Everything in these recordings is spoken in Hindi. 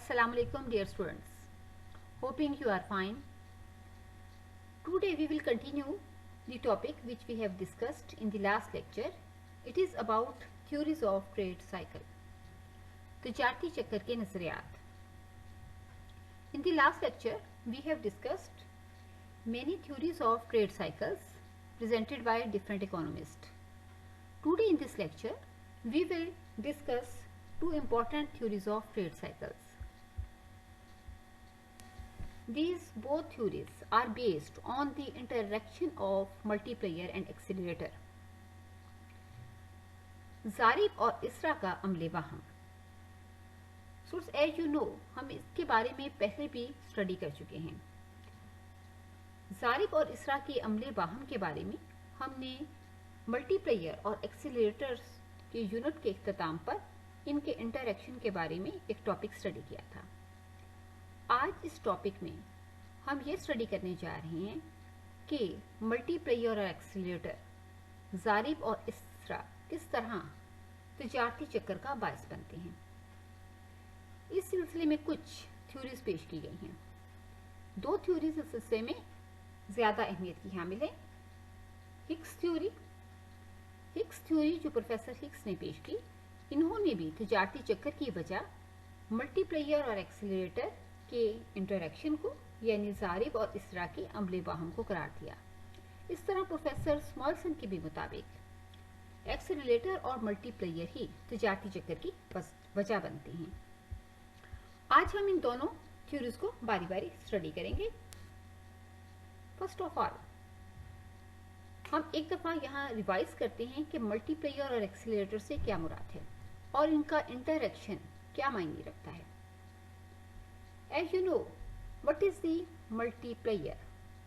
Assalamu alaikum dear students. Hoping you are fine. Today we will continue the topic which we have discussed in the last lecture. It is about theories of trade cycle. तिजारती चक्कर के नजरियात. In the last lecture we have discussed many theories of trade cycles presented by different economists. Today in this lecture we will discuss two important theories of trade cycles. These both theories are based on the interaction of multiplier and accelerator. ज़ारिब और इसरा का अमले वाहम. सोर्स एज यू नो हम इसके बारे में पहले भी स्टडी कर चुके हैं. ज़ारिब और इसरा के अमले वाहम के बारे में हमने मल्टीप्लायर और एक्सीलरेटर्स के यूनिट के इख्तिताम पर इनके इंटरैक्शन के बारे में एक टॉपिक स्टडी किया था. आज इस टॉपिक में हम ये स्टडी करने जा रहे हैं कि मल्टीप्लायर और एक्सीलरेटर ज़ारिब और इसरा किस तरह तिजारती चक्कर का बायस बनते हैं. इस सिलसिले में कुछ थ्योरीज पेश की गई हैं. दो थ्योरीज इस सिलसिले में ज़्यादा अहमियत की हामिल है. हिग्स थ्योरी जो प्रोफेसर हिग्स ने पेश की, इन्होंने भी तिजारती चक्कर की वजह मल्टीप्लायर और एक्सीलरेटर के इंटरैक्शन को यानी ज़ारिब और इसरा के अमले वाहम को करार दिया. इस तरह प्रोफेसर स्मॉलसन के भी मुताबिक एक्सीलरेटर और मल्टीप्लायर ही तिजारती चक्कर की वजह बनते हैं. आज हम इन दोनों थ्योरीज को बारी बारी स्टडी करेंगे. फर्स्ट ऑफ ऑल हम एक दफ़ा यहाँ रिवाइज करते हैं कि मल्टीप्लायर और एक्सीलरेटर से क्या मुराद है और इनका इंटरैक्शन क्या मायने रखता है. As you know, what is the multiplier?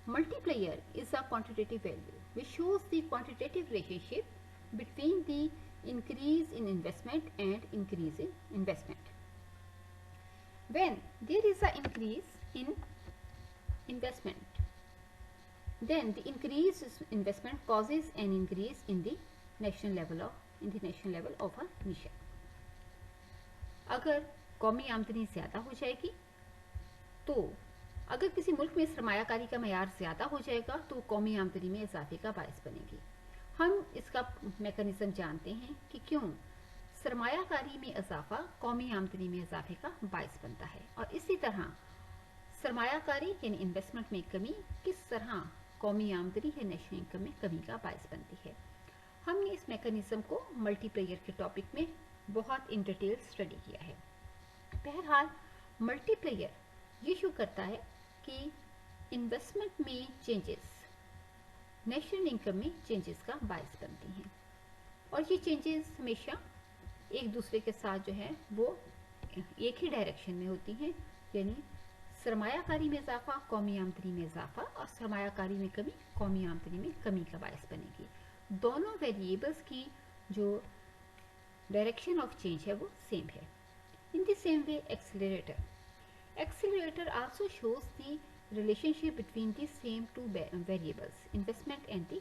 Multiplier is a quantitative value which shows the quantitative relationship between the increase in investment and increase in investment. When there is an increase in investment, then the increase in investment causes an increase in the national level of a nation. अगर कौमी आमदनी ज़्यादा हो जाएगी तो अगर किसी मुल्क में सरमायाकारी का मयार ज़्यादा हो जाएगा तो कौमी आमदनी में इजाफे का बायस बनेगी. हम इसका मैकेनिज्म जानते हैं कि क्यों सरमायाकारी में इजाफा कौमी आमदनी में इजाफे का बायस बनता है और इसी तरह सरमायाकारी यानी इन्वेस्टमेंट में कमी किस तरह कौमी आमदनी या नेशनल इनकम में कमी का बायस बनती है. हमने इस मैकेनिज्म को मल्टीप्लायर के टॉपिक में बहुत इन डिटेल स्टडी किया है. बहरहाल मल्टीप्लायर ये शो करता है कि इन्वेस्टमेंट में चेंजेस नेशनल इनकम में चेंजेस का बायस बनती हैं और ये चेंजेस हमेशा एक दूसरे के साथ जो है वो एक ही डायरेक्शन में होती हैं. यानी सरमायाकारी में इजाफा कौमी आमदनी में इजाफा और सरमायाकारी में कमी कौमी आमदनी में कमी का बायस बनेगी. दोनों वेरिएबल्स की जो डायरेक्शन ऑफ चेंज है वो सेम है. In the same way Accelerator also shows the relationship between the same two variables, investment and the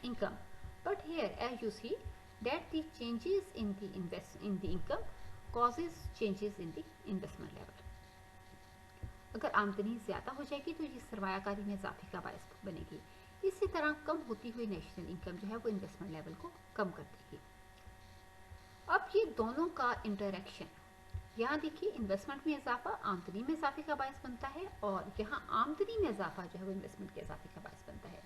income. But here, as you see, that the changes in the income causes changes in the investment level. अगर आमदनी ज़्यादा हो जाएगी तो ये सरमायाकारी में इजाफे का बायस बनेगी. इसी तरह कम होती हुई नेशनल इनकम जो है वो इन्वेस्टमेंट लेवल को कम कर देगी. अब ये दोनों का इंटरैक्शन यहाँ देखिए, इन्वेस्टमेंट में इजाफा आमदनी में इजाफे का बायस बनता है और यहाँ आमदनी में इजाफा जो है वो इन्वेस्टमेंट के इजाफे का बायस बनता है.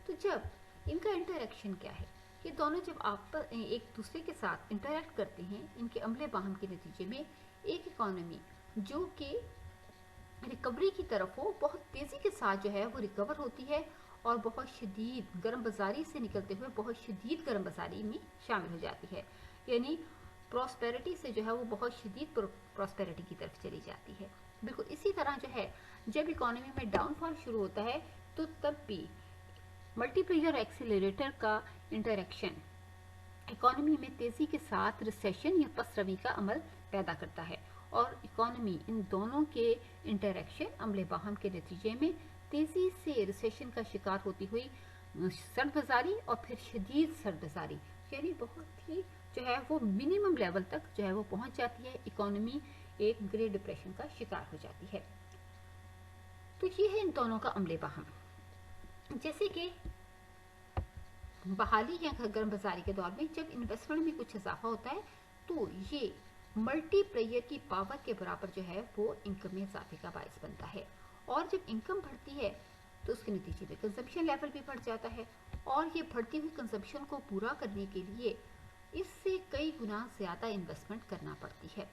तो जब इनका इंटरैक्शन क्या है, ये दोनों जब आपस एक दूसरे के साथ इंटरैक्ट करते हैं, इनके अमले बाहम के नतीजे में एक इकोनॉमी जो कि रिकवरी की तरफ हो बहुत तेज़ी के साथ जो है वो रिकवर होती है और बहुत शदीद गर्म बाजारी से निकलते हुए बहुत शदीद गर्म बाजारी में शामिल हो जाती है. यानी प्रॉस्पेरिटी से जो है वो बहुत शदीद प्रॉस्पेरिटी की तरफ चली जाती है. बिल्कुल इसी तरह जो है जब इकोनॉमी में डाउनफॉल शुरू होता है तो तब भी मल्टीप्लायर एक्सीलरेटर का इंटरैक्शन इकोनॉमी में तेज़ी के साथ रिसेशन या पसरवी का अमल पैदा करता है और इकोनॉमी इन दोनों के इंटरैक्शन अमले बाहम के नतीजे में तेज़ी से रिसेशन का शिकार होती हुई सर्द बाजारी और फिर शदीद सर्द बाजारी यानी बहुत ही जो है वो मिनिमम लेवल तक जो है वो पहुंच जाती है. इकोनॉमी एक ग्रेट डिप्रेशन का शिकार हो जाती है। तो ये है इन दोनों का अमले बाहम। जैसे कि बहाली या गर्म बाजारी के दौर में जब इन्वेस्टमेंट में कुछ इजाफा होता है तो ये मल्टीप्लायर की पावर के बराबर जो है वो इनकम में इजाफे का बायस बनता है। और जब इनकम बढ़ती है तो उसके नतीजे में कंजम्पशन लेवल भी बढ़ जाता है, और ये बढ़ती हुई कंजम्पशन को पूरा करने के लिए इससे कई गुना ज़्यादा इन्वेस्टमेंट करना पड़ती है।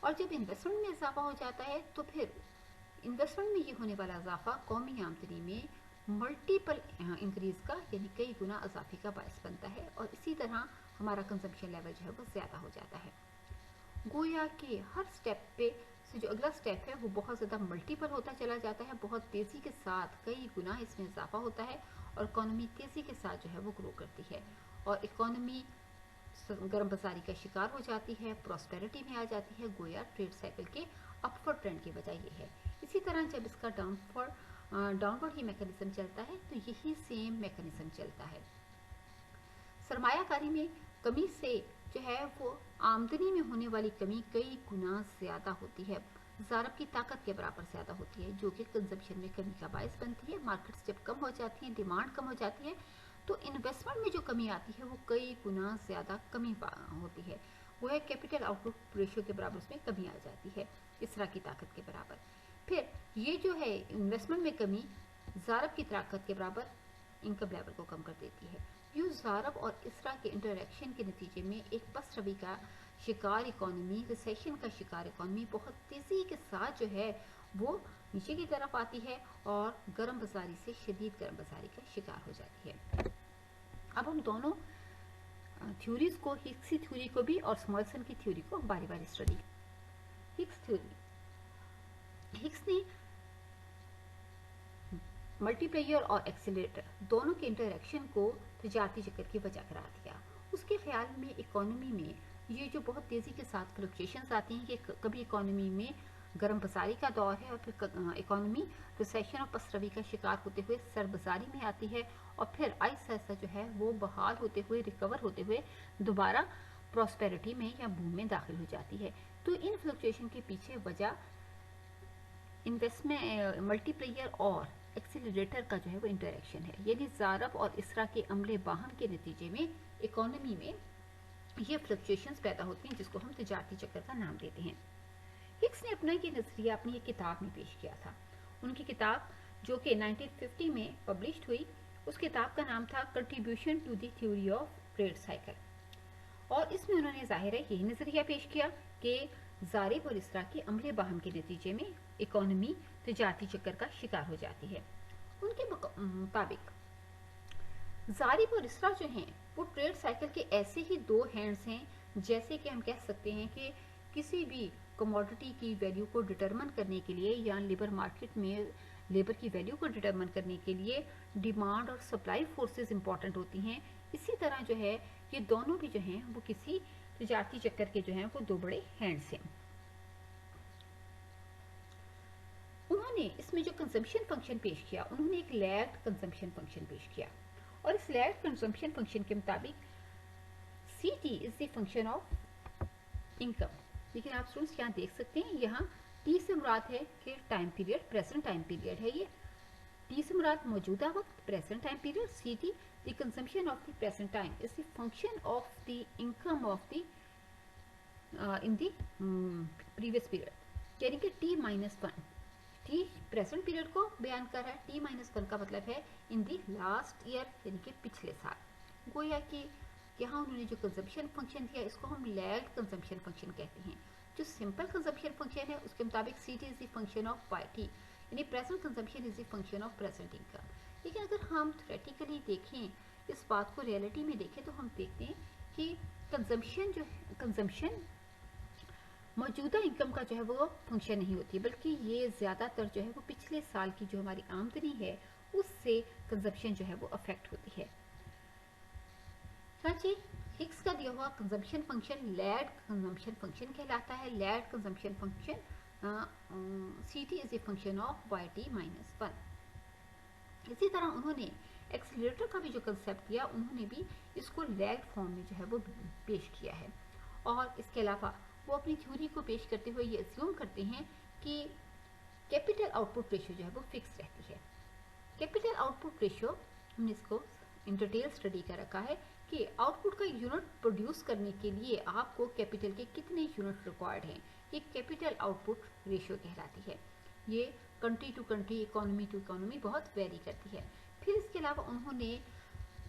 और जब इन्वेस्टमेंट में इजाफा हो जाता है तो फिर इन्वेस्टमेंट में ये होने वाला इजाफा कौमी आमदनी में मल्टीपल इंक्रीज का यानी कई गुना इजाफे का बायस बनता है, और इसी तरह हमारा कंजम्पशन लेवल जो है वो ज़्यादा हो जाता है। गोया कि हर स्टेप पे से जो अगला स्टेप है वो बहुत ज़्यादा मल्टीपल होता चला जाता है, बहुत तेज़ी के साथ कई गुना इसमें इजाफा होता है, और इकॉनमी तेज़ी के साथ जो है वो ग्रो करती है, और इकॉनमी गर्म बाजारी का शिकार हो जाती है, प्रॉस्पेरिटी में आ जाती है। गोया ट्रेड साइकिल के अपवर्ड ट्रेंड की वजह ये है। इसी तरह जब इसका डाउनवर्ड ही मैकेनिज्म चलता है तो यही सेम मैकेनिज्म चलता है। सरमायाकारी में कमी से जो है वो आमदनी में होने वाली कमी कई गुना ज़्यादा होती है, ज़ारब की ताकत के बराबर ज़्यादा होती है, जो कि कंजम्पशन में कमी का बायस बनती है। मार्केट्स जब कम हो जाती हैं, डिमांड कम हो जाती है, तो इन्वेस्टमेंट में जो कमी आती है वो कई गुना ज़्यादा कमी होती है। वो है कैपिटल आउटपुट रेशियो के बराबर उसमें कमी आ जाती है, इसरा की ताकत के बराबर। फिर ये जो है इन्वेस्टमेंट में कमी ज़ारब की ताकत के बराबर इनकम लेवल को कम कर देती है। यूँ ज़ारब और इसरा के इंटरेक्शन के नतीजे में एक पस रवि का शिकार इकॉनमी, रिसेशन का शिकार इकॉनमी बहुत तेज़ी के साथ जो है वो नीचे की तरफ आती है, और गर्म बाजारी से शदीद गर्म बाजारी का शिकार हो जाती है। अब हम दोनों थ्योरीज को, हिक्स की थ्योरी को भी और स्मॉलसन की थ्योरी को बारी बारी स्टडी। हिक्स थ्योरी, हिक्स ने मल्टीप्लायर और एक्सीलरेटर दोनों के इंटरैक्शन को तजारती चक्कर की वजह करार दिया। उसके ख्याल में इकोनॉमी में ये जो बहुत तेज़ी के साथ फ्लक्चुएशंस आती हैं कि कभी इकोनॉमी में गर्म बाजारी का दौर है और फिर इकोनॉमी रिसेशन और पसरवी का शिकार होते हुए सरबाजारी में आती है, और फिर आहिस्ता आहिस्ता जो है वो बहाल होते हुए, रिकवर होते हुए दोबारा प्रॉस्पेरिटी में या बूम में दाखिल हो जाती है। तो इन फ्लक्चुएशन के पीछे वजह इन्वेस्टमेंट, मल्टीप्लायर और एक्सीलरेटर का जो है वो इंटरेक्शन है, यानी ज़ारब और इसरा के अमले बाहम के नतीजे में इकोनॉमी में ये फ्लक्चुएशंस पैदा होती हैं, जिसको हम तजारती चक्कर का नाम देते हैं। हिक्स ने अपना ये नजरिया अपनी एक किताब में पेश किया था। उनकी किताब जो कि 1950 में पब्लिश्ड हुई, उस किताब का नाम था contribution to the theory of trade cycle, और इसमें उन्होंने जाहिर है यही नजरिया पेश किया कि ज़ारिब और इसरा के अमले बाहम के नतीजे में इकोनॉमी तजारती चक्कर का शिकार हो जाती है। उनके मुताबिक ज़ारिब और इसरा जो हैं वो ट्रेड साइकिल के ऐसे ही दो हैंड्स हैं, जैसे कि हम कह सकते हैं कि किसी भी कमोडिटी की वैल्यू को डिटरमिन करने के लिए या लेबर मार्केट में लेबर की वैल्यू को डिटरमिन करने के लिए डिमांड और सप्लाई फोर्सेस इंपॉर्टेंट होती हैं। इसी तरह जो है ये दोनों भी जो हैं वो किसी तजारती चक्कर के जो हैं वो दो बड़े हैंड्स हैं। उन्होंने इसमें जो कंजम्पशन फंक्शन पेश किया, उन्होंने एक लैग्ड कंजम्पशन फंक्शन पेश किया, और इस लैग्ड कंजम्पशन फंक्शन के मुताबिक CT is the function of income. लेकिन आप स्टूडेंट्स यहाँ देख सकते हैं, यहाँ T से मुराद है कि time period, present time period है ये। T से मुराद मौजूदा वक्त, present time period. CT the consumption of the present time is the function of the income of the in the previous period, यानी कि T-1 T प्रेजेंट पीरियड को बयान कर रहा है, T-1 का मतलब है इन दी लास्ट ईयर, यानी कि पिछले साल। गोया कि यहाँ उन्होंने जो कंजम्पशन फंक्शन दिया इसको हम लैग्ड कंजम्पशन फंक्शन कहते हैं। जो सिंपल कंजम्पशन फंक्शन है उसके मुताबिक CT is the function of YT, यानी present consumption is the function of present income. लेकिन अगर हम थ्योरेटिकली देखें, इस बात को रियलिटी में देखें, तो हम देखते हैं कि कंजम्पशन मौजूदा इनकम का जो है वो फंक्शन नहीं होती, बल्कि ये ज़्यादातर जो है वो पिछले साल की जो हमारी आमदनी है उससे कंजम्पशन जो है वो अफेक्ट होती है। जी हिक्स का दिया हुआ consumption function lagged consumption function कहलाता है। Lagged consumption function CT is a function of YT-1। इसी तरह उन्होंने एक्सीलरेटर का भी जो कंसेप्ट दिया, उन्होंने भी इसको लैग्ड फॉर्म में जो है वो पेश किया है। और इसके अलावा वो अपनी थ्योरी को पेश करते हुए ये अज्यूम करते हैं कि कैपिटल आउटपुट रेशियो जो है वो फिक्स रहती है। कैपिटल आउटपुट रेशियो हमने इसको इन डिटेल स्टडी कर रखा है कि आउटपुट का यूनिट प्रोड्यूस करने के लिए आपको कैपिटल के कितने यूनिट रिक्वायर्ड हैं, ये कैपिटल आउटपुट रेशियो कहलाती है। ये country to country, economy to economy बहुत वेरी करती है। फिर इसके अलावा उन्होंने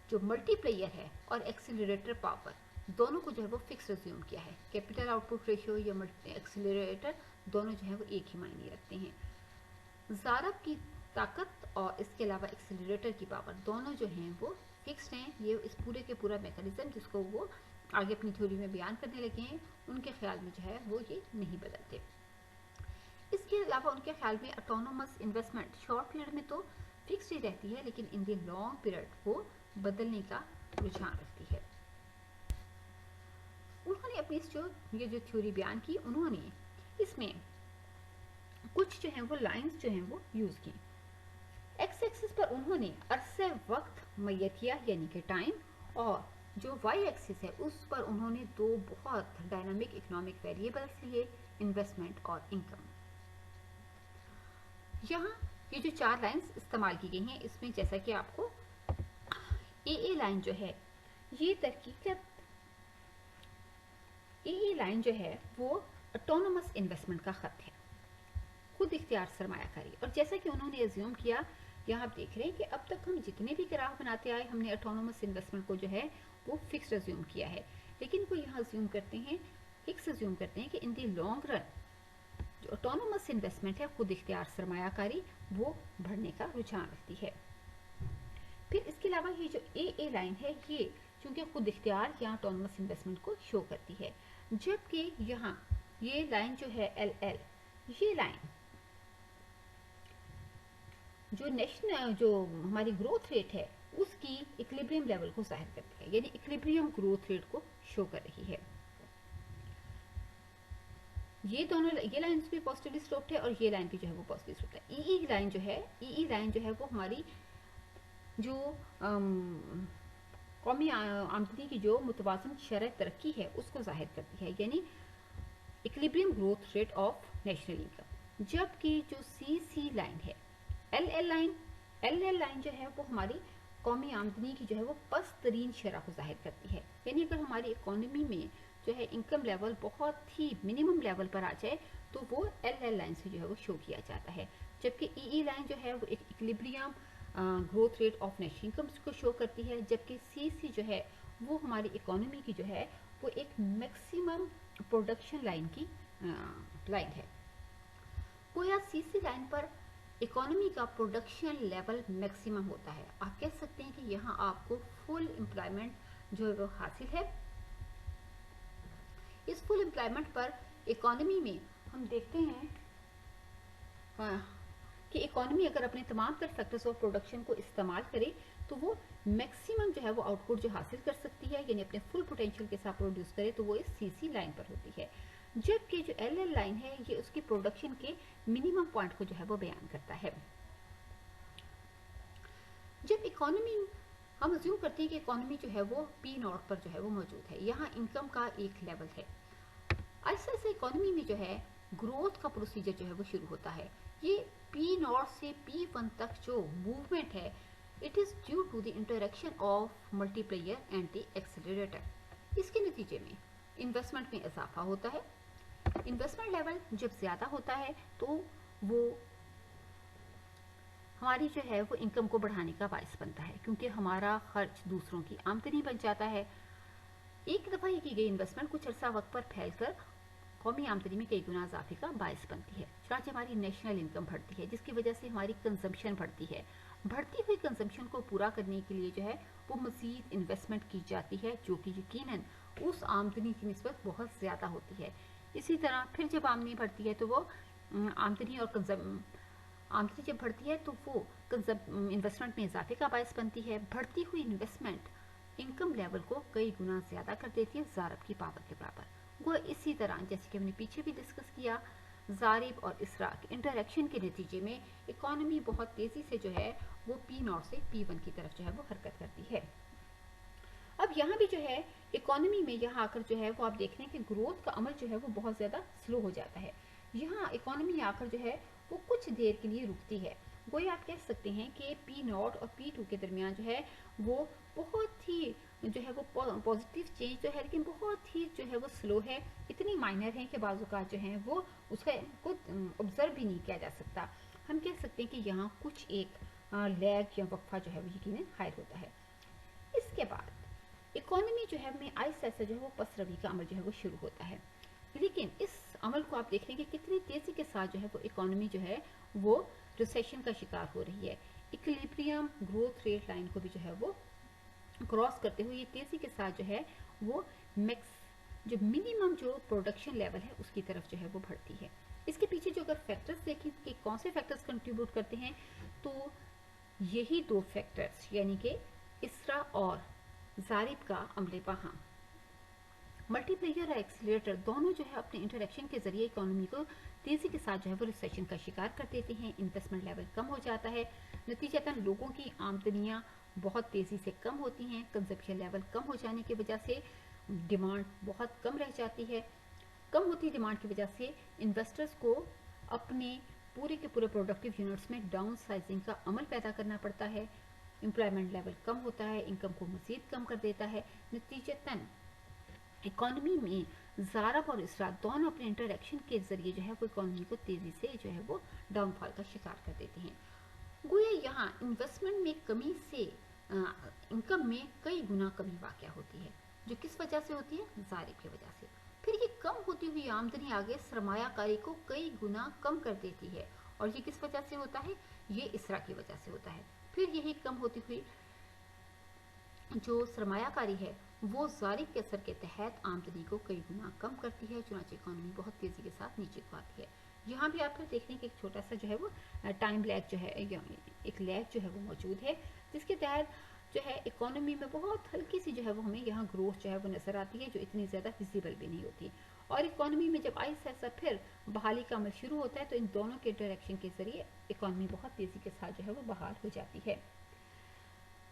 जो मल्टीप्लेयर है और एक्सीलरेटर पावर दोनों को जो है वो फिक्स अज्यूम किया है। कैपिटल आउटपुट रेशियो या एक्सीलरेटर दोनों जो है वो एक ही मायने रखते हैं। ज़ारब की ताकत और इसके अलावा एक्सीलरेटर की पावर दोनों जो हैं वो फिक्स्ड हैं। ये इस पूरे के पूरा मैकेनिज्म जिसको वो आगे अपनी थ्योरी में बयान करने लगे हैं, उनके ख्याल में जो है वो ये नहीं बदलते। इसके अलावा उनके ख्याल में ऑटोनोमस इन्वेस्टमेंट शॉर्ट पीरियड में तो फिक्स ही रहती है, लेकिन इन द लॉन्ग पीरियड वो बदलने का रुझान रखती है। उन्होंने अपनी ये जो थ्योरी बयान की, उन्होंने इसमें कुछ जो है वो लाइंस जो हैं वो यूज की। एक्स एक्सिस पर उन्होंने अरसे वक्त मुय्यर किया यानी कि टाइम, और जो वाई एक्सिस है उस पर उन्होंने दो बहुत डायनामिक इकोनॉमिक वेरिएबल्स लिए, इन्वेस्टमेंट और इनकम। यहाँ ये जो चार लाइंस इस्तेमाल की गई हैं, इसमें जैसा कि आपको ए लाइन जो है ये ए लाइन जो है वो ऑटोनोमस इन्वेस्टमेंट का खत है, खुद इख्तियार सरमायाकारी। और जैसा कि उन्होंने एज्यूम किया, यहाँ आप देख रहे हैं कि अब तक हम जितने भी ग्राफ बनाते आए हमने ऑटोनोमस इन्वेस्टमेंट को जो है वो फिक्स एज्यूम किया है, लेकिन वो यहाँ एज्यूम करते हैं, फिक्स एज्यूम करते हैं कि इन दी लॉन्ग रन जो ऑटोनोमस इन्वेस्टमेंट है, खुद इख्तियार सरमायाकारी, वो बढ़ने का रुझान रखती है। फिर इसके अलावा ये जो ए लाइन है, ये चूंकि खुद इख्तियार यहाँ ऑटोनोमस इन्वेस्टमेंट को शो करती है, जबकि यहाँ ये लाइन जो है एल, ये लाइन जो हमारी ग्रोथ रेट है उसकी इक्विलिब्रियम लेवल को जाहिर करती है, यानी इक्विलिब्रियम ग्रोथ रेट को शो कर रही है। ये लाइंस भी पॉजिटिवली स्लोप्ड है और ये लाइन भी जो है वो पॉजिटिव स्लोप्ड है। ई लाइन जो है वो हमारी जो कौमी आमदनी की जो मुतवाज़न शरह तरक्की है उसको जाहिर करती है, यानी equilibrium growth rate of national income. जबकि जो सी लाइन है, एल लाइन जो है वो हमारी कौमी आमदनी की जो है वो पस्त तरीन शरह को जाहिर करती है, यानी अगर हमारी इकोनॉमी में जो है इनकम लेवल बहुत ही मिनिमम लेवल पर आ जाए तो वो एल लाइन से जो है वो शो किया जाता है। जबकि ई लाइन जो है वो एक equilibrium growth rate of national income को शो करती है, जबकि सी जो है वो हमारी इकोनॉमी की जो है वो एक मैक्सिमम प्रोडक्शन लाइन की लाइन है। गोया सी लाइन पर इकोनॉमी का प्रोडक्शन लेवल मैक्सिमम होता है। आप कह सकते हैं कि यहाँ आपको फुल एम्प्लॉयमेंट जो है वो हासिल है। इस फुल एम्प्लॉयमेंट पर इकोनॉमी में हम देखते हैं कि इकोनॉमी अगर अपने तमाम तर फैक्टर्स ऑफ प्रोडक्शन को इस्तेमाल करे तो वो मैक्सिमम जो है वो आउटपुट जो हासिल कर सकती है, यानी अपने फुल पोटेंशियल के साथ प्रोड्यूस करे, तो वो इस सी लाइन पर होती है। जबकि जो एल लाइन है ये उसकी प्रोडक्शन के मिनिमम पॉइंट को जो है वो बयान करता है। जब इकोनॉमी हम अज्यूम करते हैं कि इकोनॉमी जो है वो पी नॉट पर जो है वो मौजूद है, यहाँ इनकम का एक लेवल है। ऐसे इकोनॉमी में जो है ग्रोथ का प्रोसीजर जो है वो शुरू होता है। ये पी नॉट से P1 तक जो मूवमेंट है, it is due to the interaction of multiplier and the accelerator. इसके नतीजे में इन्वेस्टमेंट में इजाफा होता है। इन्वेस्टमेंट लेवल जब ज़्यादा होता है तो वो हमारी जो है वो इनकम को बढ़ाने का बायस बनता है, क्योंकि हमारा खर्च दूसरों की आमदनी बन जाता है। एक दफ़ा ये की गई इन्वेस्टमेंट कुछ अर्सा वक्त पर फैलकर कौमी आमदनी में कई गुना इजाफे का बायस बनती है। चुनांचे हमारी नेशनल इनकम बढ़ती है, जिसकी वजह से हमारी कंजम्पशन बढ़ती है। बढ़ती हुई कंजम्पशन को पूरा करने के लिए जो है वो मज़ीद इन्वेस्टमेंट की जाती है, जो कि यकीनन उस आमदनी की निस्बत बहुत ज़्यादा होती है। इसी तरह फिर जब आमदनी बढ़ती है तो वो आमदनी जब बढ़ती है तो वो इन्वेस्टमेंट में इजाफे का बायस बनती है। बढ़ती हुई इन्वेस्टमेंट इनकम लेवल को कई गुना ज़्यादा कर देती है ज़ारब की पावर के बराबर। वो इसी तरह जैसे कि हमने पीछे भी डिस्कस किया, ज़ारिब और इसरा के इंटरेक्शन के नतीजे में इकोनॉमी बहुत तेज़ी से जो है वो P0 से P1 की तरफ जो है वो हरकत करती है। अब अब यहाँ भी जो है इकोनॉमी में यहाँ आकर जो है वो आप देख रहे हैं कि ग्रोथ का अमल जो है वो बहुत ज़्यादा स्लो हो जाता है। यहाँ इकोनॉमी आकर जो है वो कुछ देर के लिए रुकती है। वही आप कह सकते हैं कि P0 और P2 के दरमियान जो है वो बहुत ही जो है वो पॉजिटिव चेंज तो है, लेकिन बहुत ही जो है वो स्लो है, इतनी माइनर है कि बाज़ जो है वो उसका को ऑब्जर्व भी नहीं किया जा सकता। हम कह सकते हैं कि यहाँ कुछ एक लैग या वक्फा जो है वो यकीनन हायर होता है। इसके बाद इकोनॉमी जो है में आहिस्ता आहिस्ता जो है वो पसरवी का अमल जो है वो शुरू होता है, लेकिन इस अमल को आप देख रहे हैं कि कितनी तेज़ी के साथ जो है वो इकोनॉमी जो है वो रिसेशन का शिकार हो रही है। इक्विलिब्रियम ग्रोथ रेट लाइन को भी जो है वो क्रॉस करते हुए ये तेज़ी के साथ जो है वो जो मिनिमम जो प्रोडक्शन लेवल है उसकी तरफ जो है वो बढ़ती है। इसके पीछे जो अगर फैक्टर्स देखें कि कौन से फैक्टर्स कंट्रीब्यूट करते हैं, तो यही दो फैक्टर्स यानी कि इसरा और जारिब का अमले वहाँ मल्टीप्लेयर और एक्सीलरेटर दोनों जो है अपने इंटरेक्शन के जरिए इकोनॉमी को तेज़ी के साथ जो है वो रिसेशन का शिकार कर देते हैं। इन्वेस्टमेंट लेवल कम हो जाता है, नतीजतन लोगों की आमदनियाँ बहुत तेज़ी से कम होती हैं। कंजप्शन लेवल कम हो जाने की वजह से डिमांड बहुत कम रह जाती है। कम होती डिमांड की वजह से इन्वेस्टर्स को अपने पूरे के पूरे प्रोडक्टिव यूनिट्स में डाउन साइजिंग का अमल पैदा करना पड़ता है। एम्प्लॉयमेंट लेवल कम होता है, इनकम को मज़ीद कम कर देता है। नतीजतन इकोनॉमी में ज़ारब और इसरा दोनों अपने इंटरेक्शन के जरिए जो है वो इकोनॉमी को तेज़ी से जो है वो डाउनफॉल का शिकार कर देते हैं। गोया यहाँ इन्वेस्टमेंट में कमी से इनकम में कई गुना कमी वाक़या होती है, जो किस वजह से होती है? ज़ारिब की वजह से। फिर ये कम होती हुई आमदनी आगे सरमायाकारी को कई गुना कम कर देती है, और ये किस वजह से होता है? ये इसरा की वजह से होता है। फिर यही कम होती हुई जो सरमायाकारी है वो ज़ारिब के असर के तहत आमदनी को कई गुना कम करती है, चुनांचे इकोनॉमी बहुत तेज़ी के साथ नीचे को आती है। यहाँ भी आप फिर देख रहे हैं कि एक छोटा सा जो है वो टाइम लैग जो है, एक लैग जो है वो मौजूद है, जिसके तहत जो है इकोनॉमी में बहुत हल्की सी जो है वो हमें यहाँ ग्रोथ जो है वो नज़र आती है, जो इतनी ज़्यादा विजिबल भी नहीं होती। और इकोनॉमी में जब आहिस्ता आहिस्ता फिर बहाली का अमल शुरू होता है, तो इन दोनों के डायरेक्शन के ज़रिए इकोनॉमी बहुत तेज़ी के साथ जो है वो बहाल हो जाती है।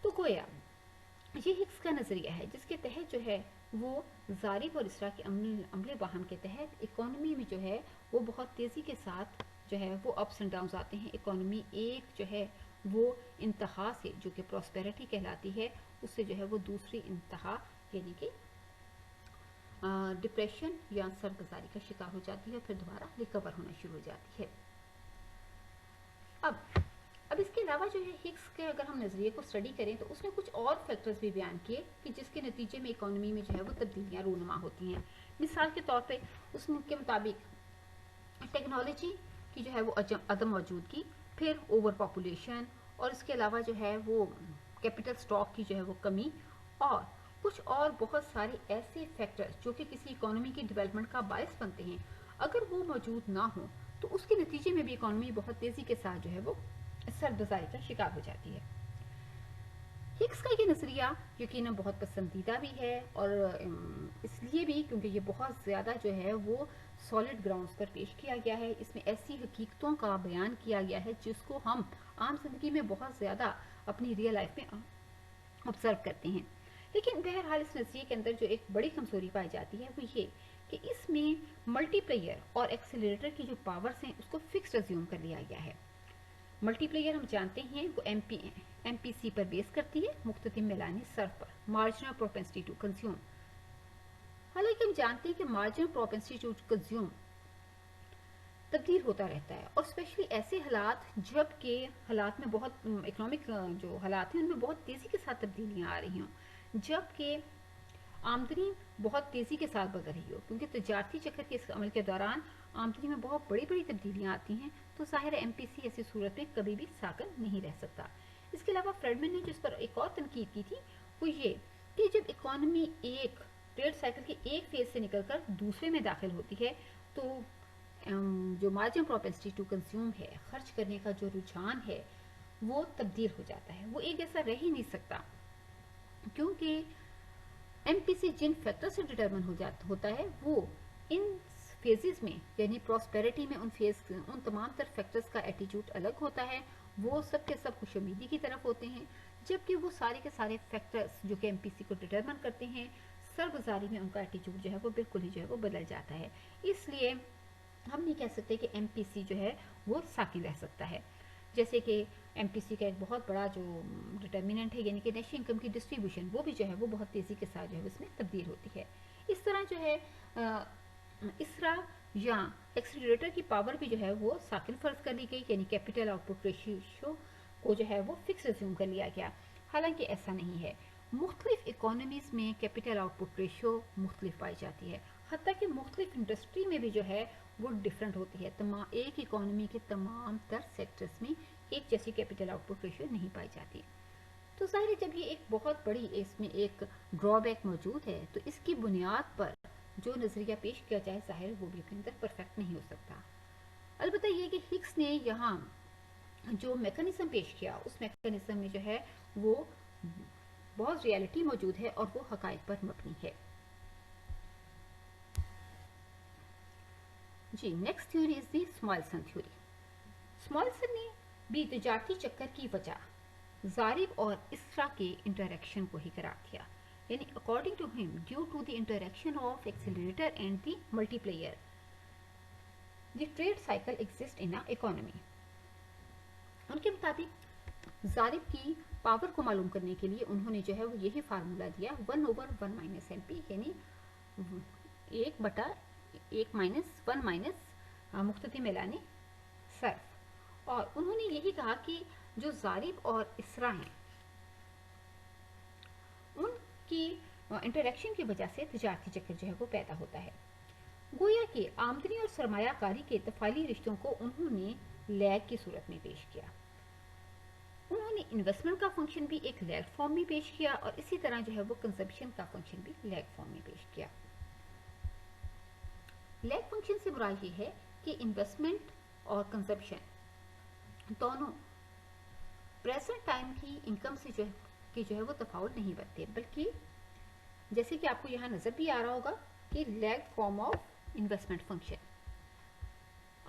तो गोया ये हिक्स का नज़रिया है, जिसके तहत जो है वो ज़ारिब और इसरा के अमले वाहन के तहत इकोनॉमी में जो है वो बहुत तेज़ी के साथ जो है वो अप्स एंड डाउन्स आते हैं। इकोनॉमी एक जो है वो इंतहा से, जो कि प्रॉस्पेरिटी कहलाती है, उससे जो है वो दूसरी इंतहा यानी कि डिप्रेशन या सरगुजारी का शिकार हो जाती है, फिर दोबारा रिकवर होना शुरू हो जाती है। अब इसके अलावा जो है हिक्स के अगर हम नज़रिए को स्टडी करें तो उसने कुछ और फैक्टर्स भी बयान किए कि जिसके नतीजे में इकोनॉमी में जो है वो तब्दीलियाँ रूनुमा होती हैं। मिसाल के तौर पे उसके मुताबिक टेक्नोलॉजी की जो है वो अदम मौजूदगी, फिर ओवर पॉपुलेशन, और इसके अलावा जो है वो कैपिटल स्टॉक की जो है वो कमी, और कुछ और बहुत सारे ऐसे फैक्टर्स जो कि किसी इकोनॉमी की डेवलपमेंट का बायस बनते हैं, अगर वो मौजूद ना हो तो उसके नतीजे में भी इकोनॉमी बहुत तेज़ी के साथ जो है वो सरबजारी का शिकार हो जाती है। हिक्स का ये नज़रिया यकीनन बहुत पसंदीदा भी है, और इसलिए भी क्योंकि ये बहुत ज़्यादा जो है वो सॉलिड ग्राउंड्स पर पेश किया गया है। इसमें ऐसी हकीकतों का बयान किया गया है जिसको हम आम जिंदगी में बहुत ज़्यादा अपनी रियल लाइफ में ऑब्जर्व करते हैं। लेकिन बहरहाल इस नज़रिए के अंदर जो एक बड़ी कमज़ोरी पाई जाती है वो ये कि इसमें मल्टीप्लेयर और एक्सेलरेटर की जो पावर्स हैं उसको फिक्स अज्यूम कर लिया गया है। मल्टीप्लेयर हम जानते हैं वो एमपीसी पर बेस करती है, मुख्ततिम मिलानी सर्फ पर, मार्जिनल प्रोपेंसिटी टू कंज्यूम। हालांकि हम जानते हैं कि मार्जिनल प्रोपेंसिटी टू कंज्यूम तब्दील होता रहता है, और स्पेशली ऐसे हालात जब के हालात में बहुत इकोनॉमिक जो हालात हैं उनमें बहुत तेज़ी के साथ तब्दीलियाँ आ रही हों, जबकि आमदनी बहुत तेज़ी के साथ बढ़ रही हो, क्योंकि तजारती चक्कर के इस अमल के दौरान आमदनी में बहुत बड़ी बड़ी तब्दीलियाँ आती हैं, तो ज़ाहिर एमपीसी ऐसी सूरत में कभी भी साकन नहीं रह सकता। इसके अलावा फ्रेडमैन ने जिस पर एक और तनकीद की थी वो ये कि जब इकॉनमी एक ट्रेड साइकिल के एक फेज से निकलकर दूसरे में दाखिल होती है, तो जो मार्जिन प्रोपेंसिटी टू कंज्यूम है, खर्च करने का जो रुझान है वो तब्दील हो जाता है, वो एक जैसा रह ही नहीं सकता, क्योंकि एमपीसी जिन फैक्टर से डिटरमिन होता है वो इन फेजेस में यानी प्रॉस्पेरिटी में उन तमाम तर फैक्टर्स का एटीट्यूड अलग होता है। वो सब के सब खुशउम्मीदी की तरफ होते हैं, जबकि वो सारे के सारे फैक्टर्स जो कि एमपीसी को डिटरमिन करते हैं, सरगुजारी में उनका एटीट्यूड जो है वो बिल्कुल ही जो है वो बदल जाता है। इसलिए हम नहीं कह सकते कि एमपीसी जो है वो साकिन रह सकता है। जैसे कि एमपीसी का एक बहुत बड़ा जो डिटर्मिनेंट है, यानी कि नेशनल इनकम की डिस्ट्रीब्यूशन, वो भी जो है वो बहुत तेज़ी के साथ जो है उसमें तब्दील होती है। इस तरह जो है इसरा या एक्सीलरेटर की पावर भी जो है वो साकिन फ़र्ज कर ली गई, यानी कैपिटल आउटपुट रेशियो को जो है वो फिक्स रिज्यूम कर लिया गया। हालांकि ऐसा नहीं है, मुख्तलिफ इकोनॉमीज़ में कैपिटल आउटपुट रेशियो मुख्तलिफ पाई जाती है, हत्ता कि मुख्तलिफ इंडस्ट्री में भी जो है वो डिफरेंट होती है। तमाम एक इकोनॉमी के तमाम तर सेक्टर्स में एक जैसी कैपिटल आउटपुट रेशियो नहीं पाई जाती। तो ज़ाहिर है जब ये एक बहुत बड़ी इसमें एक ड्रॉबैक मौजूद है, तो इसकी बुनियाद पर जो नज़रिया पेश किया जाए, ज़ाहिर वो भी अपने अंदर परफेक्ट नहीं हो सकता। अलबत्ता ये कि हिग्स ने यहाँ जो मैकेनिज्म पेश किया, उस मैकेनिज्म में जो है वो बहुत रियलिटी मौजूद है और वो हकायक पर मबनी है। जी, next theory is the Samuelson theory. Samuelson ने भी तजारती चक्कर की वजह जारिब और इसरा के इंटरेक्शन को ही करार दिया, यानी according to him due to the interaction of accelerator and the multiplier the trade cycle exist in a economy. उनके मुताबिक जारिब की पावर को मालूम करने के लिए उन्होंने जो है वो यही फार्मूला दिया 1/1 माइनस एम पी, यानी 1/1 माइनस 1 माइनस मुख्तती मिलानी सर्फ। और उन्होंने यही कहा कि जो जारिब और इसरा हैं उनकी इंटरेक्शन की वजह से तजारती चक्कर जो है वो पैदा होता है। गोया कि आमदनी और सरमायाकारी के तफाली रिश्तों को उन्होंने लैग की सूरत में पेश किया। उन्होंने इन्वेस्टमेंट का फंक्शन भी एक लैग फॉर्म में पेश किया और इसी तरह जो है वो कंजप्शन का फंक्शन भी लैग फॉर्म में पेश किया। लैग फंक्शन से मुराद ये है कि इन्वेस्टमेंट और कंजप्शन दोनों प्रेजेंट टाइम की इनकम से जो है वो तफावत नहीं बनते, बल्कि जैसे कि आपको यहाँ नजर भी आ रहा होगा कि lag form of investment function.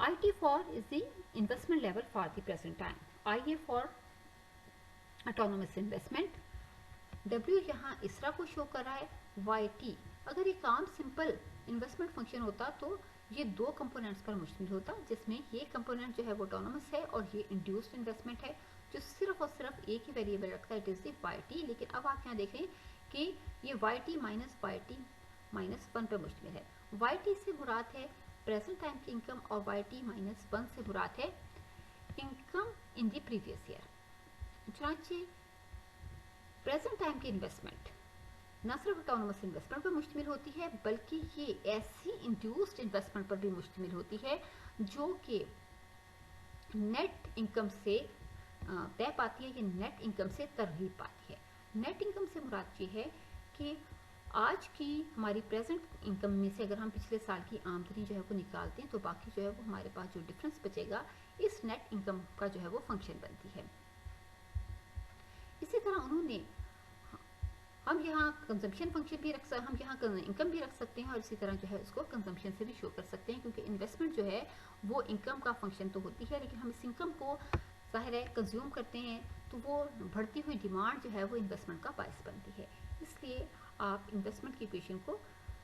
IT for is the investment level for the present time, IA for autonomous investment, W यहाँ इसरा को शो कर रहा है, YT अगर ये काम सिंपल इन्वेस्टमेंट फंक्शन होता तो ये दो कंपोनेंट्स पर मुश्तमिल होता, जिसमें ये कंपोनेंट जो है वो ऑटोनोमस है और ये इंड्यूस्ड इन्वेस्टमेंट है जो सिर्फ और सिर्फ एक ही वेरिएबल रखता है, इट इज़ द YT। लेकिन अब आप यहाँ देखें कि ये YT माइनस 1 पर मुश्तमिल है। YT से मुराद है प्रेजेंट टाइम की इनकम और YT-1 से मुराद है income in the previous year. चुनांचे प्रेजेंट टाइम की इन्वेस्टमेंट न सिर्फ ऑटोनोमस इन्वेस्टमेंट पर मुश्तमिल होती है, बल्कि ये ऐसी इंड्यूस्ड इन्वेस्टमेंट पर भी मुश्तमिल होती है जो कि नेट इनकम से तय पाती है, ये नेट इनकम से तरगीब पाती है। नेट इनकम से मुराद ये है कि आज की हमारी प्रेजेंट इनकम में से अगर हम पिछले साल की आमदनी जो है वो निकालते हैं तो बाकी जो है वो हमारे पास जो डिफरेंस बचेगा इस नेट इनकम का जो है वो फंक्शन बनती है। इसी तरह उन्होंने हम यहाँ कंजम्पशन फंक्शन भी रख सकते, हम यहाँ इनकम भी रख सकते हैं और इसी तरह जो है उसको कंजम्पशन से भी शो कर सकते हैं, क्योंकि इन्वेस्टमेंट जो है वो इनकम का फंक्शन तो होती है, लेकिन हम इस इनकम को ज़ाहिर है कंज्यूम करते हैं तो वो बढ़ती हुई डिमांड जो है वो इन्वेस्टमेंट का बायस बनती है। इसलिए आप इन्वेस्टमेंट की इक्वेशन को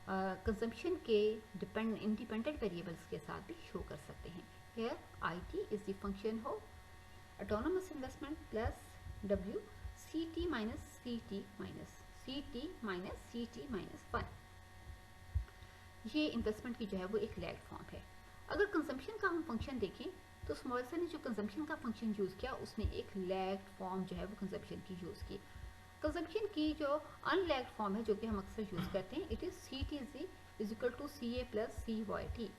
कंजम्पशन के इंडिपेंडेंट वेरिएबल्स के साथ भी शो कर सकते हैं। Here IT is the function of autonomous investment plus W CT minus CT minus 1। ये इन्वेस्टमेंट की जो है वो एक लैग फॉर्म है। अगर कंजम्पशन का हम फंक्शन देखें तो स्मॉलसन ने जो कंजम्पशन का फंक्शन यूज़ किया उसने एक लैग फॉर्म जो है वो कंजम्पशन की यूज़ की। कंजम्पशन की जो अनलैग्ड फॉर्म है जो कि हम अक्सर यूज़ करते हैं, it is CTZ is equal to CA plus CYT।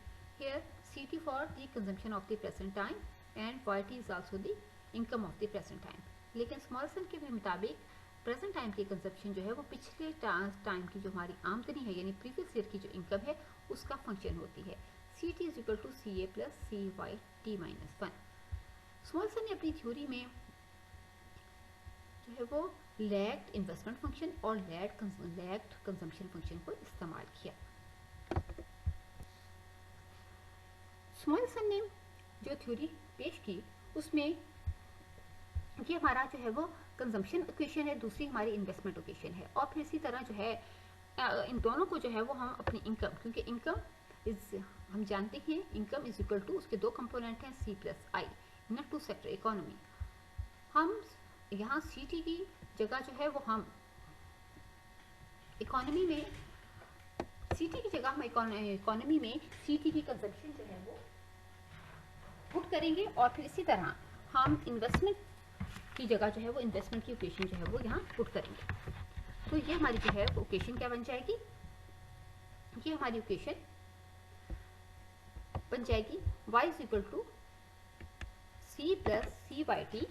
Here CT for the consumption of the present time and YT is also the income of the present time. लेकिन स्मॉलसन के भी मुताबिक प्रेजेंट टाइम की कंजप्शन जो है वो पिछले टाइम की जो हमारी आमदनी है यानी प्रीवियस ईयर की जो इनकम है उसका फंक्शन होती है। CT is equal to CA plus CYT-1। Samuelson ने अपनी थ्योरी में जो है वो लैग्ड इन्वेस्टमेंट फंक्शन और लैग्ड कंजम्पशन फंक्शन को इस्तेमाल किया। स्मॉलसन ने जो थ्योरी पेश की उसमें ये हमारा जो है वो कंजम्पशन इक्वेशन है, दूसरी हमारी इन्वेस्टमेंट इक्वेशन है। और फिर इसी तरह जो है इन दोनों को जो है वो हम अपनी इनकम, क्योंकि इनकम इज, हम जानते हैं इनकम इज इक्वल टू, उसके दो कंपोनेंट हैं C plus I in a two sector economy. हम यहाँ सी टी की जगह जो है वो हम इकोनॉमी में, सी टी की जगह हम इकोनॉमी में सी टी की कंजम्पशन जो है वो पुट करेंगे। और फिर इसी तरह हम इन्वेस्टमेंट की जगह जो है वो इन्वेस्टमेंट की इक्वेशन जो है वो यहाँ पुट करेंगे। तो ये हमारी जो है वो इक्वेशन क्या बन जाएगी, ये हमारी इक्वेशन बन जाएगी y is equal to C plus C Y T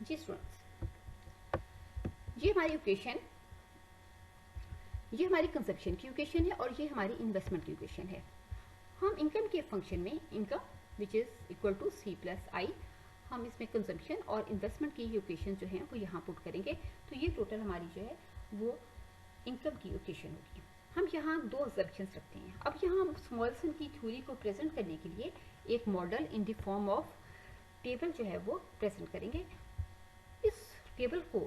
जी स्टूडेंट्स, ये हमारी इक्वेशन, ये हमारी कंजप्शन की इक्वेशन है और ये हमारी इन्वेस्टमेंट की इक्वेशन है। हम इनकम के फंक्शन में income which is equal to C plus I, हम इसमें कंजम्पशन और इन्वेस्टमेंट की इक्वेशन जो है वो यहाँ पुट करेंगे। तो ये टोटल हमारी जो है वो इनकम की इक्वेशन होगी। हम यहाँ दो अजम्पशंस रखते हैं। अब यहाँ हम स्मॉलसन की थ्योरी को प्रेजेंट करने के लिए एक model in the form of table जो है वो प्रेजेंट करेंगे। इस टेबल को,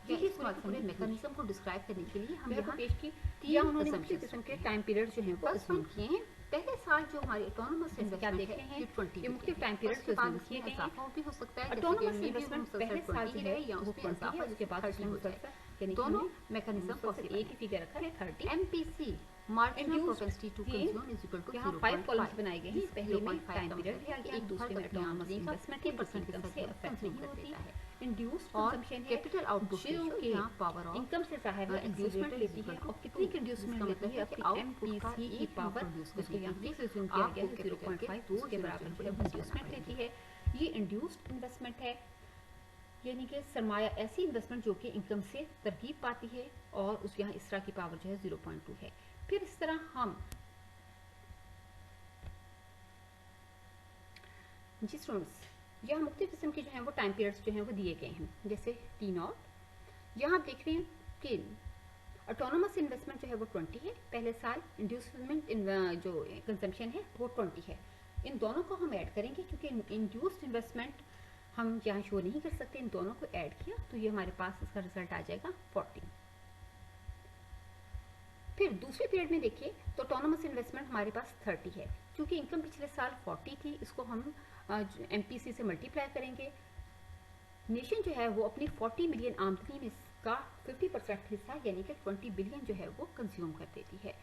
यही स्मॉलसन मैकेनिज्म को डिस्क्राइब करने के लिए हम यहाँ पेश की तीन उन्होंने मुख्य किस्म के टाइम पीरियड जो है वो अज्यूम किए हैं। पहले साल जो हमारी ऑटोनोमस इन्वेस्टमेंट है ये 20, ये मुख्य टाइम पीरियड के बाद किए गए हैं। भी हो सकता है ऑटोनोमस इन्वेस्टमेंट पहले साल जो है या उसमें इजाफा, उसके बाद उसमें हो जाता है। यानी दोनों मैकेनिज्म को एक ही फिगर रखा है 30 MPC marginal propensity to consume is equal to, यहाँ 5 कॉलम्स बनाए गए हैं। पहले में टाइम पीरियड दिया गया, एक दूसरे में ऑटोनोमस इन्वेस्टमेंट की परसेंट से अफेक्ट नहीं होती है। इंड्यूस्ड कंजम्पशन है, कैपिटल आउटपुट रेशियो यहाँ पावर ऑफ इनकम से जाहिर है इंड्यूसमेंट लेती है। और कितनी इंड्यूसमेंट लेती है, अपनी एमपीसी की पावर, जिसको यहाँ फिक्स अज्यूम किया गया है 0.5 के बराबर जो है इंड्यूसमेंट लेती है। ये इंड्यूस्ड इन्वेस्टमेंट है, यानी कि सरमाया ऐसी इन्वेस्टमेंट जो कि इनकम से तरकीब पाती है और उस यहाँ इस तरह की पावर जो है 0.2 है। फिर इस तरह हम जी स्टूडेंट्स, यहाँ मुख्तलिफ किस्म के जो हैं वो टाइम पीरियड्स जो हैं वो दिए गए हैं, जैसे टी नॉट। यहाँ आप देख रहे हैं कि ऑटोनोमस इन्वेस्टमेंट जो है वो 20 है पहले साल, इंड्यूसमेंट जो कंजम्पशन है वो 20 है। इन दोनों को हम ऐड करेंगे क्योंकि इंड्यूस्ड इन्वेस्टमेंट हम यहाँ शो नहीं कर सकते, इन दोनों को ऐड किया तो ये हमारे पास इसका रिजल्ट आ जाएगा 40। फिर दूसरे पीरियड में देखिए तो ऑटोनोमस इन्वेस्टमेंट हमारे पास 30 है। क्योंकि इनकम पिछले साल 40 थी, इसको हम एमपीसी से मल्टीप्लाई करेंगे। नेशन जो है वो अपनी 40 मिलियन आमदनी में का 50% हिस्सा यानी कि 20 बिलियन जो है वो कंज्यूम कर देती है।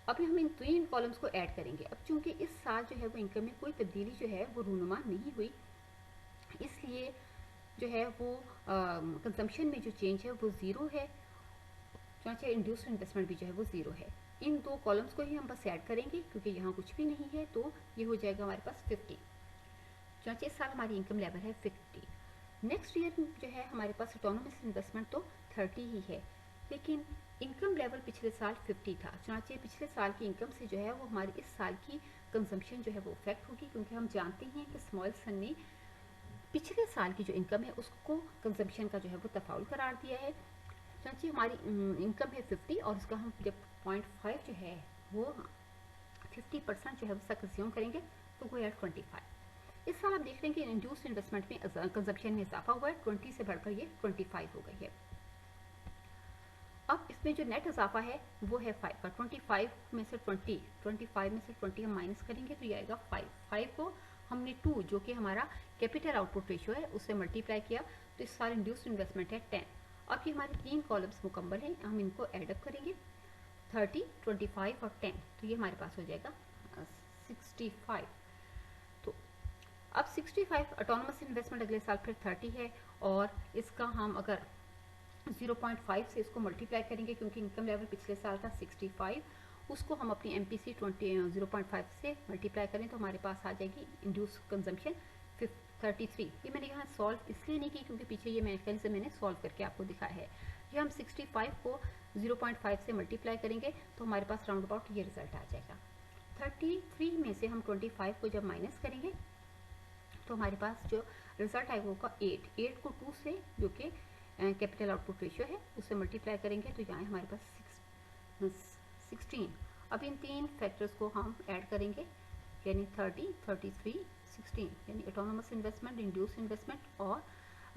अभी हम इन तीन कॉलम्स को ऐड करेंगे। अब चूंकि इस साल जो है वो इनकम में कोई तब्दीली जो है वो रूनुमा नहीं हुई, इसलिए जो है वो कंजम्पशन में जो चेंज है वो ज़ीरो है, चाहे इंड्यूस्ड इन्वेस्टमेंट भी जो है वो ज़ीरो है। इन दो कॉलम्स को ही हम बस ऐड करेंगे क्योंकि यहाँ कुछ भी नहीं है, तो ये हो जाएगा हमारे पास 50। चाहे इस साल हमारी इनकम लेवल है 50। नेक्स्ट ईयर जो है हमारे पास ऑटोनोमस इन्वेस्टमेंट तो 30 ही है, लेकिन इनकम लेवल पिछले साल 50 था। चाहे पिछले साल की इनकम से जो है वो हमारी इस साल की कंजम्पशन जो है वो इफेक्ट होगी, क्योंकि हम जानते हैं कि स्मॉल सन ने पिछले साल की जो इनकम है उसको कंजम्पशन का जो है वो तफाउल करार दिया है। चाहे हमारी इनकम है 50 और उसका हम जब 0.5 जो है वो 50% जो है उसका कंज्यूम करेंगे तो वो है 25। इस साल आप देख रहे हैं कि इंड्यूस्ड इन्वेस्टमेंट में कंजम्पशन में इजाफा हुआ है, 20 से बढ़कर ये 25 हो गई है। अब इसमें जो नेट इजाफा है वो है 5 का। 25 में से 20 हम माइनस करेंगे तो ये आएगा 5 को हमने 2 जो कि हमारा कैपिटल आउटपुट रेशियो है उससे मल्टीप्लाई किया, तो इस साल इंड्यूस्ड इन्वेस्टमेंट है 10। अब ये हमारे तीन कॉलम्स मुकम्मल हैं, हम इनको एडअप करेंगे 30, 25 और 10, तो ये हमारे पास हो जाएगा 65। तो अब 65 ऑटोनोमस इन्वेस्टमेंट अगले साल फिर 30 है और इसका हम अगर 0.5 से इसको मल्टीप्लाई करेंगे क्योंकि इनकम लेवल पिछले साल था 65, उसको हम अपनी एमपीसी 0.5 से मल्टीप्लाई करें तो हमारे पास आ जाएगी इंड्यूस कंजम्पशन 33। ये मैंने यहाँ सॉल्व इसलिए नहीं की क्योंकि पीछे ये मैकेनिज्म मैंने सॉल्व करके आपको दिखाया है। ये हम 65 को 0.5 से मल्टीप्लाई करेंगे तो हमारे पास राउंड अबाउट ये रिजल्ट आ जाएगा। 33 में से हम 25 को जब माइनस करेंगे तो हमारे पास जो रिजल्ट आएगा वो 8 को 2 से जो कि कैपिटल आउटपुट रेशियो है उससे मल्टीप्लाई करेंगे तो यहाँ हमारे पास 16। अब इन तीन फैक्टर्स को हम ऐड करेंगे यानी 30, 33, 16 यानी ऑटोनोमस इन्वेस्टमेंट, इंड्यूस्ड इन्वेस्टमेंट और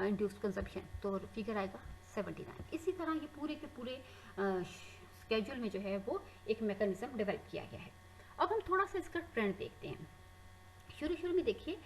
इंड्यूस्ड कंजप्शन, तो फिगर आएगा 79। इसी तरह ये पूरे के पूरे स्केड्यूल में जो है वो एक मैकेनिज्म डेवलप किया गया है। अब हम थोड़ा सा इसका ट्रेंड देखते हैं। शुरू में देखिए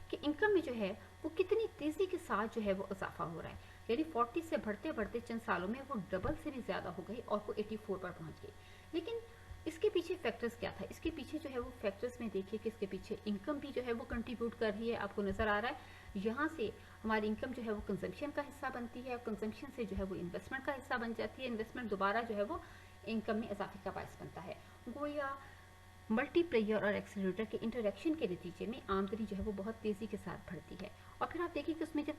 कि इनकम में जो है वो कितनी तेज़ी के साथ जो है वो इजाफा हो रहा है, यानी 40 से बढ़ते बढ़ते चंद सालों में वो डबल से भी ज़्यादा हो गई और वो 84 पर पहुंच गई। लेकिन इसके पीछे फैक्टर्स क्या था? इसके पीछे जो है वो फैक्टर्स में देखिए कि इसके पीछे इनकम भी जो है वो कंट्रीब्यूट कर रही है, आपको नज़र आ रहा है। यहाँ से हमारी इनकम जो है वो कंजम्पशन का हिस्सा बनती है, कंजम्पशन से जो है वो इन्वेस्टमेंट का हिस्सा बन जाती है, इन्वेस्टमेंट दोबारा जो है वो इनकम में इजाफे का बायस बनता है। गोया मल्टीप्लेयर और एक्सीलरेटर के इंटरेक्शन के नतीजे में आमदनी जो है वो बहुत तेज़ी के साथ बढ़ती है। और फिर आप देखिए कि उसमें जब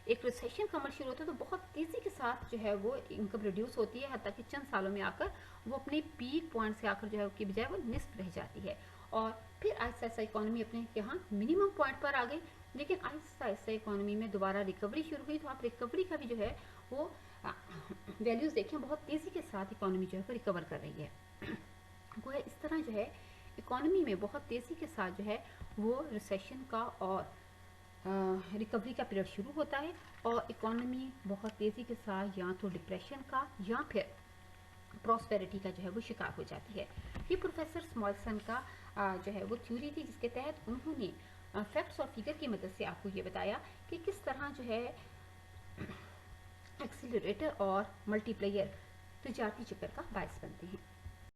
एक रिसेशन का अमल शुरू होता है तो बहुत तेज़ी के साथ जो है वो इनकम रिड्यूस होती है, हत्ता कि चंद सालों में आकर वो अपने पीक पॉइंट से आकर जो है उसकी बजाय वो निस्फ रह जाती है। और फिर आहिस्ता आहिस्ता इकोनॉमी अपने यहाँ मिनिमम पॉइंट पर आ गई, लेकिन आहिस्ता आहिस्ता इकोनॉमी में दोबारा रिकवरी शुरू हुई। तो आप रिकवरी का भी जो है वो वैल्यूज़ देखें, बहुत तेज़ी के साथ इकोनॉमी जो है वो रिकवर कर रही है। वो है इस तरह जो है इकोनॉमी में बहुत तेज़ी के साथ जो है वो रिसेशन का और रिकवरी का पीरियड शुरू होता है और इकोनॉमी बहुत तेज़ी के साथ या तो डिप्रेशन का या फिर प्रॉस्पेरिटी का जो है वो शिकार हो जाती है। ये प्रोफेसर स्मॉलसन का जो है वो थ्योरी थी, जिसके तहत उन्होंने फैक्ट्स और फिगर की मदद से आपको ये बताया कि किस तरह जो है एक्सीलरेटर और मल्टीप्लेयर तजारती चक्कर का बायस बनते हैं।